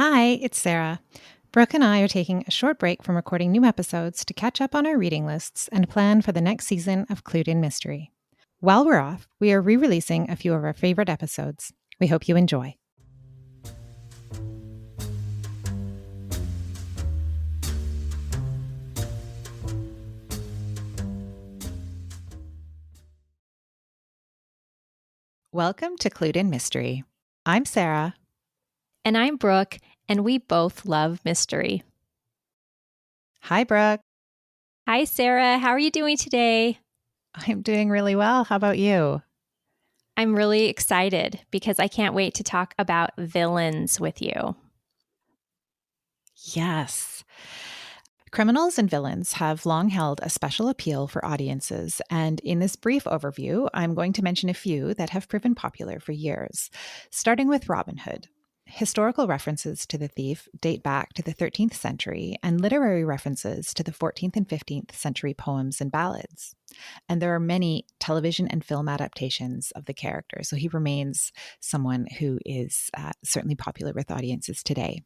Hi, it's Sarah. Brooke and I are taking a short break from recording new episodes to catch up on our reading lists and plan for the next season of Clued in Mystery. While we're off, we are re-releasing a few of our favorite episodes. We hope you enjoy. Welcome to Clued in Mystery. I'm Sarah. And I'm Brooke, and we both love mystery. Hi, Brooke. Hi, Sarah. How are you doing today? I'm doing really well. How about you? I'm really excited because I can't wait to talk about villains with you. Yes. Criminals and villains have long held a special appeal for audiences, and in this brief overview, I'm going to mention a few that have proven popular for years, starting with Robin Hood. Historical references to the thief date back to the 13th century, and literary references to the 14th and 15th century poems and ballads. And there are many television and film adaptations of the character, so he remains someone who is certainly popular with audiences today.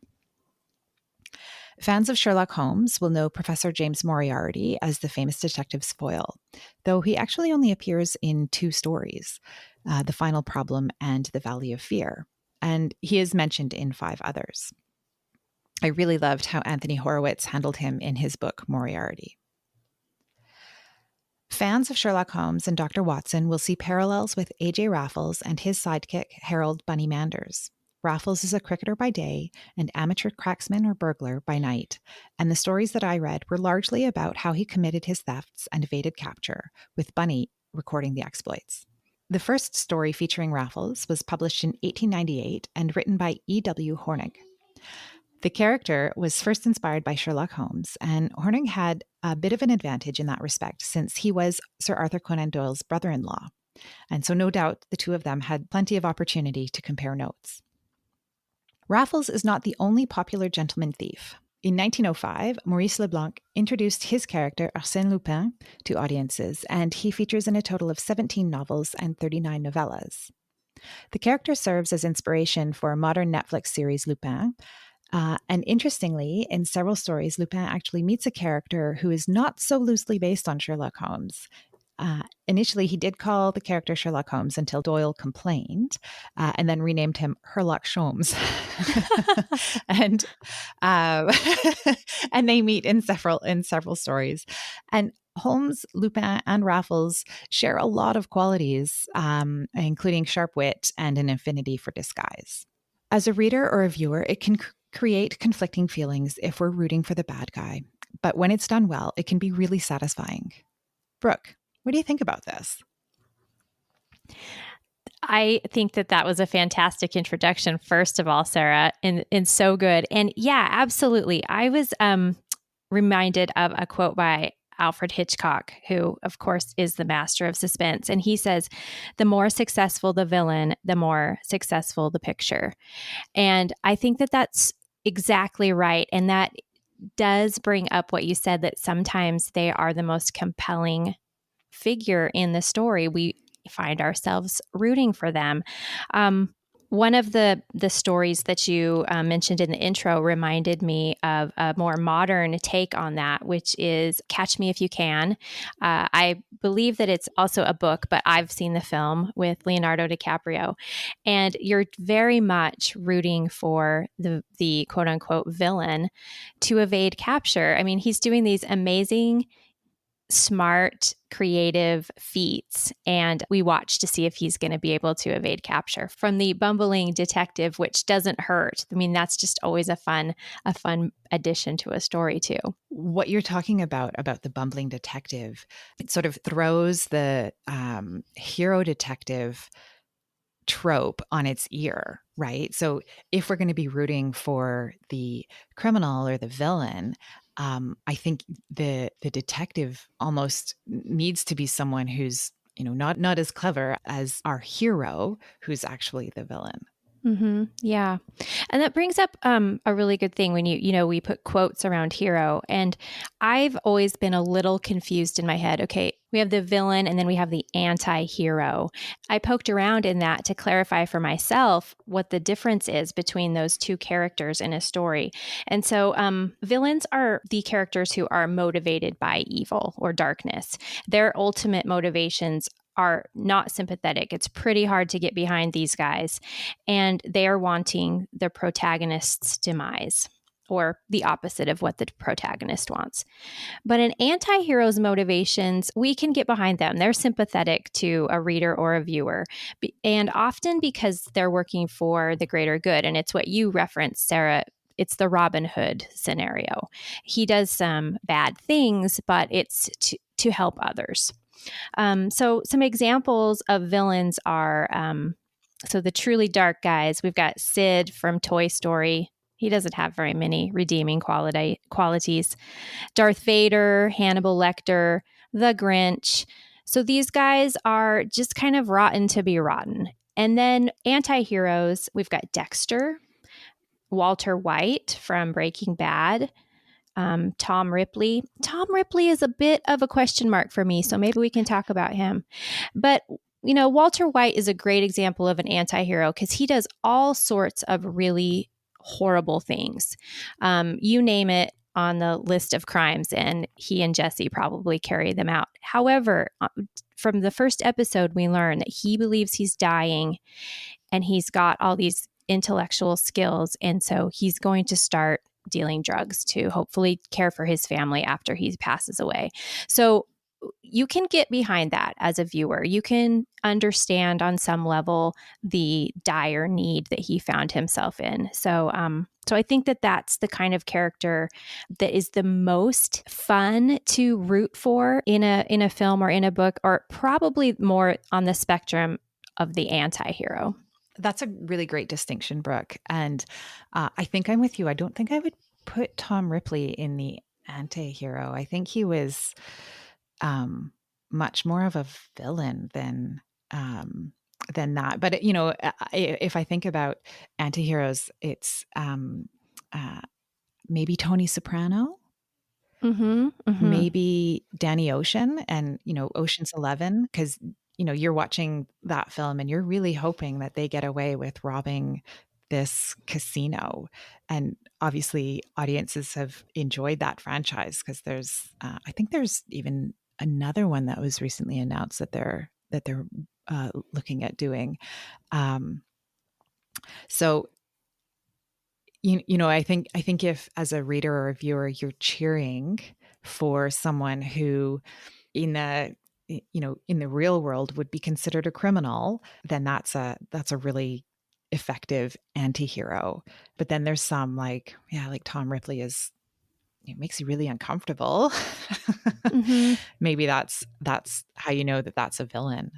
Fans of Sherlock Holmes will know Professor James Moriarty as the famous detective's foil, though he actually only appears in two stories, The Final Problem and The Valley of Fear, and he is mentioned in 5 others. I really loved how Anthony Horowitz handled him in his book Moriarty. Fans of Sherlock Holmes and Dr. Watson will see parallels with A.J. Raffles and his sidekick Harold Bunny Manders. Raffles is a cricketer by day and amateur cracksman or burglar by night, and the stories that I read were largely about how he committed his thefts and evaded capture, with Bunny recording the exploits. The first story featuring Raffles was published in 1898 and written by E.W. Hornung. The character was first inspired by Sherlock Holmes, and Hornung had a bit of an advantage in that respect since he was Sir Arthur Conan Doyle's brother-in-law, and so no doubt the two of them had plenty of opportunity to compare notes. Raffles is not the only popular gentleman thief. In 1905, Maurice Leblanc introduced his character Arsène Lupin to audiences, and he features in a total of 17 novels and 39 novellas. The character serves as inspiration for a modern Netflix series, Lupin. And interestingly, in several stories, Lupin actually meets a character who is not so loosely based on Sherlock Holmes. Initially, he did call the character Sherlock Holmes until Doyle complained, and then renamed him Herlock Sholmes. and and they meet in several stories. And Holmes, Lupin, and Raffles share a lot of qualities, including sharp wit and an affinity for disguise. As a reader or a viewer, it can create conflicting feelings if we're rooting for the bad guy. But when it's done well, it can be really satisfying. Brooke, what do you think about this? I think that was a fantastic introduction, first of all, Sarah, and so good. And yeah, absolutely. I was reminded of a quote by Alfred Hitchcock, who, of course, is the master of suspense. And he says, the more successful the villain, the more successful the picture. And I think that that's exactly right. And that does bring up what you said, that sometimes they are the most compelling figure in the story. We find ourselves rooting for them. One of the stories that you mentioned in the intro reminded me of a more modern take on that, which is Catch Me If You Can. I believe that it's also a book, but I've seen the film with Leonardo DiCaprio. And you're very much rooting for the quote unquote villain to evade capture. I mean, he's doing these amazing, smart, creative feats, and we watch to see if he's going to be able to evade capture from the bumbling detective, which doesn't hurt. I mean, that's just always a fun addition to a story too. What you're talking about the bumbling detective, it sort of throws the hero detective trope on its ear, right? So if we're going to be rooting for the criminal or the villain, I think the detective almost needs to be someone who's, not as clever as our hero, who's actually the villain. Yeah. And that brings up a really good thing when we put quotes around hero. And I've always been a little confused in my head. Okay, we have the villain and then we have the anti-hero. I poked around in that to clarify for myself what the difference is between those two characters in a story. And so villains are the characters who are motivated by evil or darkness. Their ultimate motivations are not sympathetic. It's pretty hard to get behind these guys. And they are wanting the protagonist's demise, or the opposite of what the protagonist wants. But an anti-hero's motivations, we can get behind them. They're sympathetic to a reader or a viewer, and often because they're working for the greater good. And it's what you referenced, Sarah. It's the Robin Hood scenario. He does some bad things, but it's to help others. So some examples of villains are, so the truly dark guys, we've got Sid from Toy Story. He doesn't have very many redeeming qualities. Darth Vader, Hannibal Lecter, the Grinch. So these guys are just kind of rotten to be rotten. And then anti-heroes, we've got Dexter, Walter White from Breaking Bad, Tom Ripley. Tom Ripley is a bit of a question mark for me, so maybe we can talk about him. But Walter White is a great example of an anti-hero because he does all sorts of really horrible things. You name it on the list of crimes, and he and Jesse probably carry them out. However, from the first episode, we learn that he believes he's dying, and he's got all these intellectual skills, and so he's going to start dealing drugs to hopefully care for his family after he passes away. So you can get behind that as a viewer. You can understand on some level the dire need that he found himself in. So I think that that's the kind of character that is the most fun to root for in a film or in a book, or probably more on the spectrum of the anti-hero. That's a really great distinction, Brooke. And I think I'm with you. I don't think I would put Tom Ripley in the anti-hero. I think he was much more of a villain than that. But if I think about anti-heroes, it's maybe Tony Soprano, maybe Danny Ocean, and Ocean's 11, because you're watching that film and you're really hoping that they get away with robbing this casino. And obviously audiences have enjoyed that franchise because I think there's even another one that was recently announced that they're looking at doing. So I think if as a reader or a viewer you're cheering for someone who in the real world would be considered a criminal, then that's a really effective anti-hero. But then there's some like Tom Ripley it makes you really uncomfortable. Maybe that's how you know that that's a villain.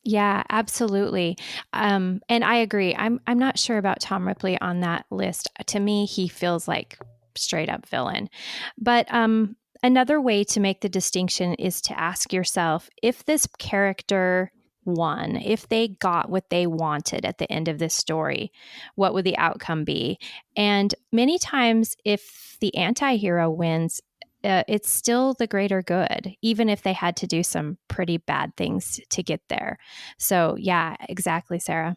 Yeah, absolutely. And I agree. I'm not sure about Tom Ripley on that list. To me, he feels like straight up villain. But another way to make the distinction is to ask yourself, if this character won, if they got what they wanted at the end of this story, what would the outcome be? And many times, if the anti-hero wins, it's still the greater good, even if they had to do some pretty bad things to get there. So yeah, exactly, Sarah.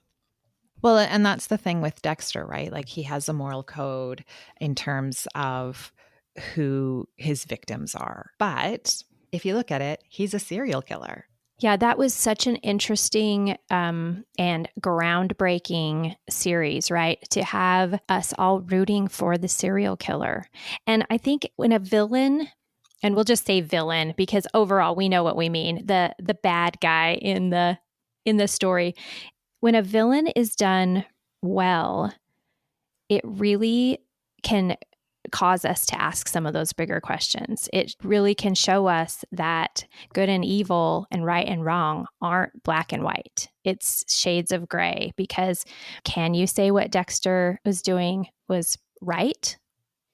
Well, and that's the thing with Dexter, right? Like he has a moral code in terms of who his victims are. But if you look at it, he's a serial killer. Yeah, that was such an interesting and groundbreaking series, right? To have us all rooting for the serial killer. And I think when a villain, and we'll just say villain because overall we know what we mean, the bad guy in the story, when a villain is done well, it really can cause us to ask some of those bigger questions. It really can show us that good and evil and right and wrong aren't black and white. It's shades of gray, because can you say what Dexter was doing was right?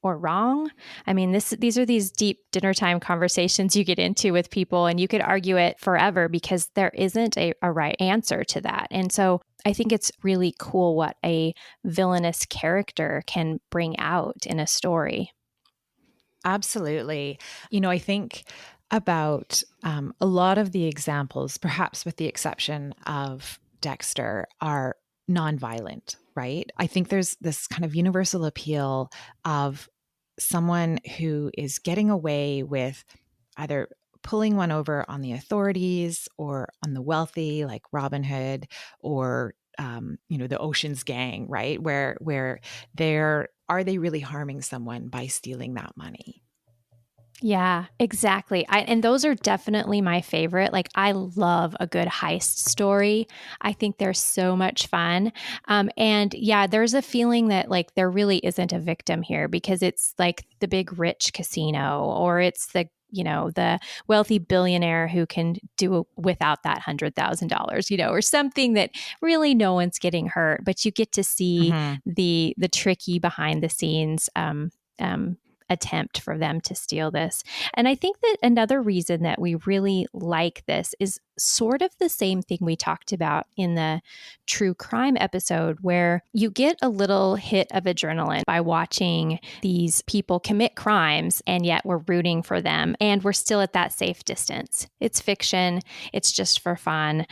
or wrong? I mean, these are these deep dinner time conversations you get into with people, and you could argue it forever because there isn't a right answer to that. And so I think it's really cool what a villainous character can bring out in a story. Absolutely. I think about a lot of the examples, perhaps with the exception of Dexter, are nonviolent, right? I think there's this kind of universal appeal of someone who is getting away with either pulling one over on the authorities or on the wealthy, like Robin Hood, or the Ocean's Gang, right? Where are they really harming someone by stealing that money? Yeah, exactly. And those are definitely my favorite. Like, I love a good heist story. I think they're so much fun. And yeah, there's a feeling that like there really isn't a victim here because it's like the big rich casino, or it's the wealthy billionaire who can do without that $100,000, or something that really no one's getting hurt, but you get to see Mm-hmm. the tricky behind the scenes attempt for them to steal this. And I think that another reason that we really like this is sort of the same thing we talked about in the true crime episode, where you get a little hit of adrenaline by watching these people commit crimes, and yet we're rooting for them and we're still at that safe distance. It's fiction. It's just for fun.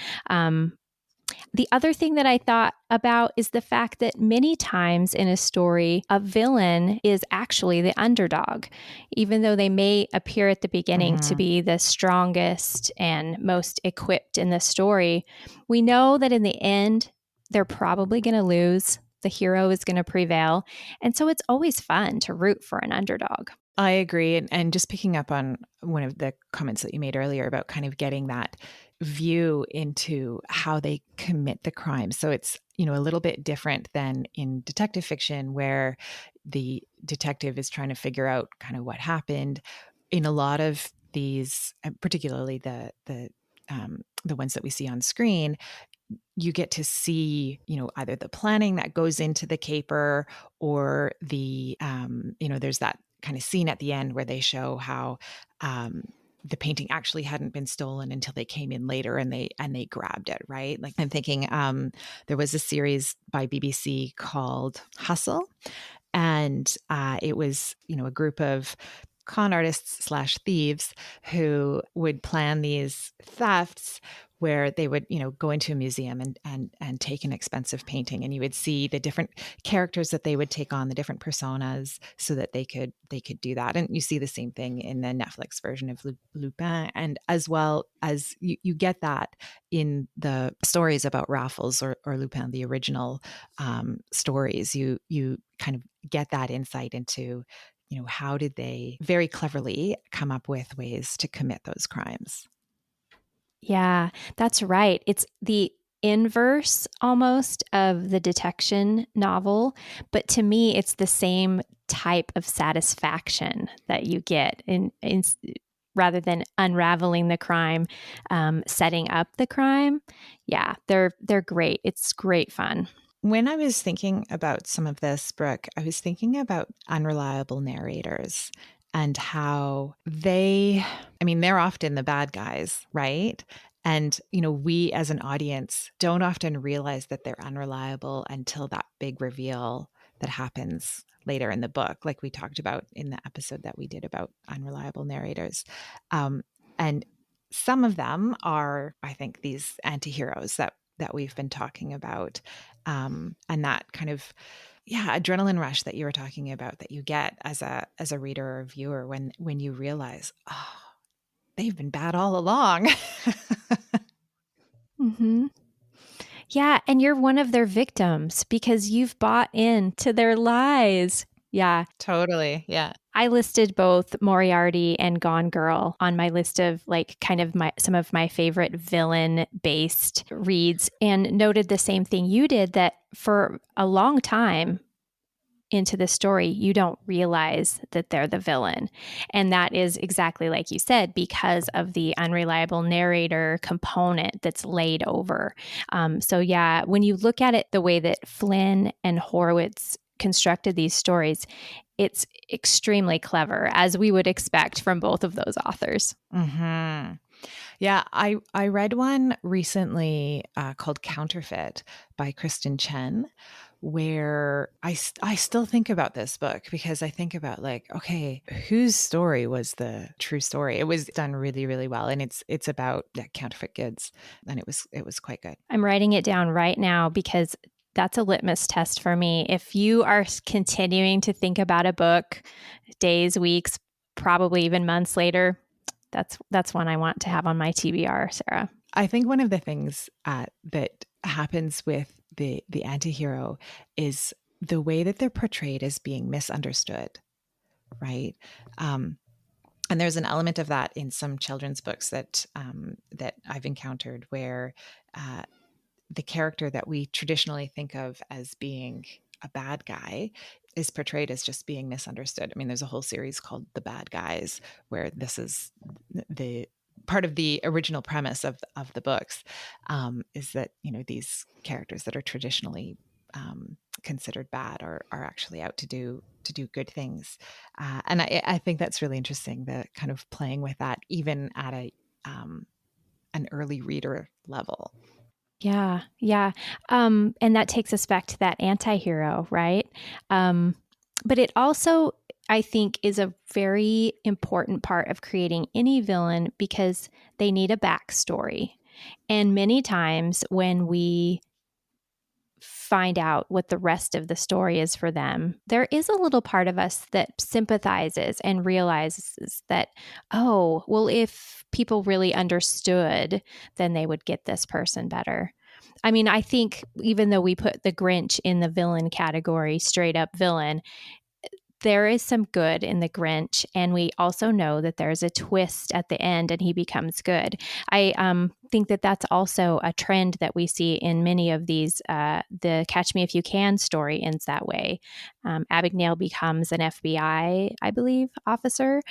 The other thing that I thought about is the fact that many times in a story, a villain is actually the underdog. Even though they may appear at the beginning to Mm-hmm. be the strongest and most equipped in the story, we know that in the end, they're probably going to lose. The hero is going to prevail. And so it's always fun to root for an underdog. I agree. And just picking up on one of the comments that you made earlier about kind of getting that view into how they commit the crime. So it's, a little bit different than in detective fiction where the detective is trying to figure out kind of what happened. In a lot of these, particularly the ones that we see on screen, you get to see, either the planning that goes into the caper or there's that kind of scene at the end where they show how the painting actually hadn't been stolen until they came in later and they grabbed it, right? Like I'm thinking there was a series by BBC called Hustle, and it was, a group of con artists slash thieves who would plan these thefts where they would, go into a museum and take an expensive painting, and you would see the different characters that they would take on, the different personas, so that they could do that. And you see the same thing in the Netflix version of Lupin, and as well as you get that in the stories about Raffles or Lupin, the original stories. You kind of get that insight into, how did they very cleverly come up with ways to commit those crimes. Yeah, that's right. It's the inverse almost of the detection novel, but to me, it's the same type of satisfaction that you get in rather than unraveling the crime, setting up the crime. Yeah, they're great. It's great fun. When I was thinking about some of this, Brooke, I was thinking about unreliable narrators and how they're often the bad guys, right? And, we as an audience don't often realize that they're unreliable until that big reveal that happens later in the book, like we talked about in the episode that we did about unreliable narrators. And some of them are, I think, these anti-heroes that we've been talking about. And that kind of, adrenaline rush that you were talking about that you get as a reader or viewer when you realize, oh, they've been bad all along. Mm-hmm. Yeah, and you're one of their victims because you've bought into their lies. Yeah. Totally. Yeah. I listed both Moriarty and Gone Girl on my list of like kind of some of my favorite villain based reads, and noted the same thing you did, that for a long time into the story, you don't realize that they're the villain. And that is exactly like you said, because of the unreliable narrator component that's laid over. So yeah, when you look at it the way that Flynn and Horowitz constructed these stories, it's extremely clever, as we would expect from both of those authors. Mm-hmm. Yeah, I read one recently called Counterfeit by Kristin Chen, where I still think about this book because I think about like, okay, whose story was the true story? It was done really, really well, and it's about counterfeit goods, and it was quite good. I'm writing it down right now because that's a litmus test for me. If you are continuing to think about a book days, weeks, probably even months later, that's one I want to have on my TBR, Sarah. I think one of the things that happens with the antihero is the way that they're portrayed as being misunderstood, right? And there's an element of that in some children's books that that I've encountered, where the character that we traditionally think of as being a bad guy is portrayed as just being misunderstood. I mean, there's a whole series called The Bad Guys, where this is the part of the original premise of the books, is that, you know, these characters that are traditionally considered bad are actually out to do good things. And I think that's really interesting, the kind of playing with that, even at an early reader level. Yeah, yeah. And that takes us back to that anti-hero, right? But it also, I think, is a very important part of creating any villain because they need a backstory. And many times when we find out what the rest of the story is for them, there is a little part of us that sympathizes and realizes that, oh, well, if people really understood, then they would get this person better. I mean, I think even though we put the Grinch in the villain category, straight up villain, there is some good in the Grinch, and we also know that there's a twist at the end and he becomes good. I think that that's also a trend that we see in many of these. The Catch Me If You Can story ends that way. Abigail becomes an FBI, I believe, officer.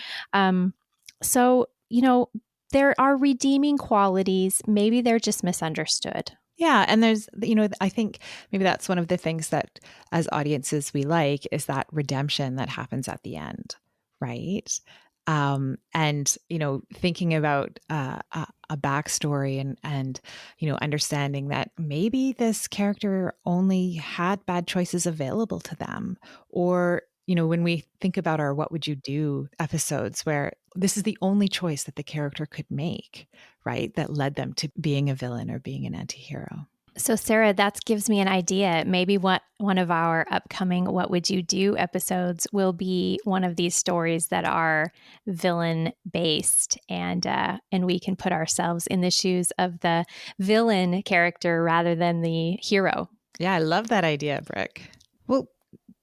So, you know, there are redeeming qualities. Maybe they're just misunderstood. Yeah. And there's, you know, I think maybe that's one of the things that as audiences we like, is that redemption that happens at the end, right? And, you know, thinking about a backstory and, you know, understanding that maybe this character only had bad choices available to them, or, you know, when we think about our What Would You Do episodes, where this is the only choice that the character could make, right? That led them to being a villain or being an anti-hero. So, Sarah, that gives me an idea. Maybe one of our upcoming What Would You Do episodes will be one of these stories that are villain based, and we can put ourselves in the shoes of the villain character rather than the hero. Yeah, I love that idea, Brooke. Well,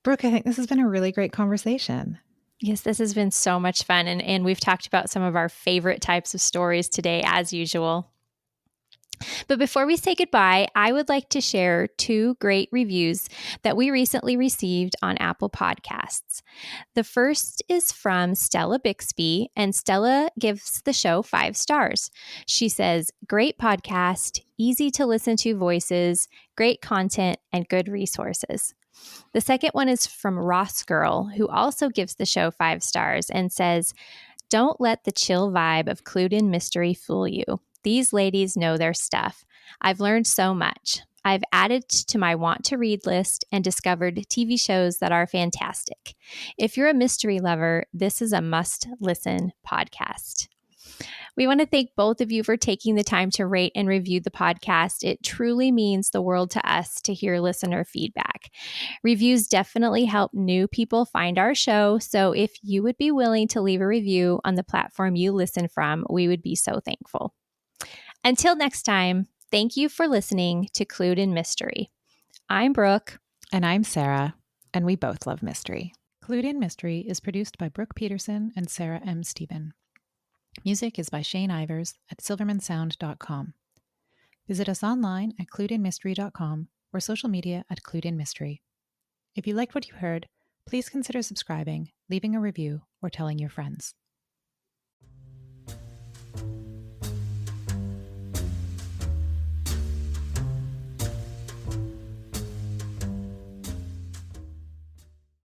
Brooke, I think this has been a really great conversation. Yes, this has been so much fun, and we've talked about some of our favorite types of stories today, as usual. But before we say goodbye, I would like to share 2 great reviews that we recently received on Apple Podcasts. The first is from Stella Bixby, and Stella gives the show 5 stars. She says, "Great podcast, easy to listen to voices, great content, and good resources." The second one is from Ross Girl, who also gives the show 5 stars and says, "Don't let the chill vibe of Clued In Mystery fool you. These ladies know their stuff. I've learned so much. I've added to my want to read list and discovered TV shows that are fantastic. If you're a mystery lover, this is a must listen podcast." We want to thank both of you for taking the time to rate and review the podcast. It truly means the world to us to hear listener feedback. Reviews definitely help new people find our show, so if you would be willing to leave a review on the platform you listen from, we would be so thankful. Until next time, thank you for listening to Clued in Mystery. I'm Brooke. And I'm Sarah, and we both love mystery. Clued In Mystery is produced by Brooke Peterson and Sarah M. Stephen. Music is by Shane Ivers at silvermansound.com. Visit us online at cluedinmystery.com or social media at Clued In Mystery. If you liked what you heard, please consider subscribing, leaving a review, or telling your friends.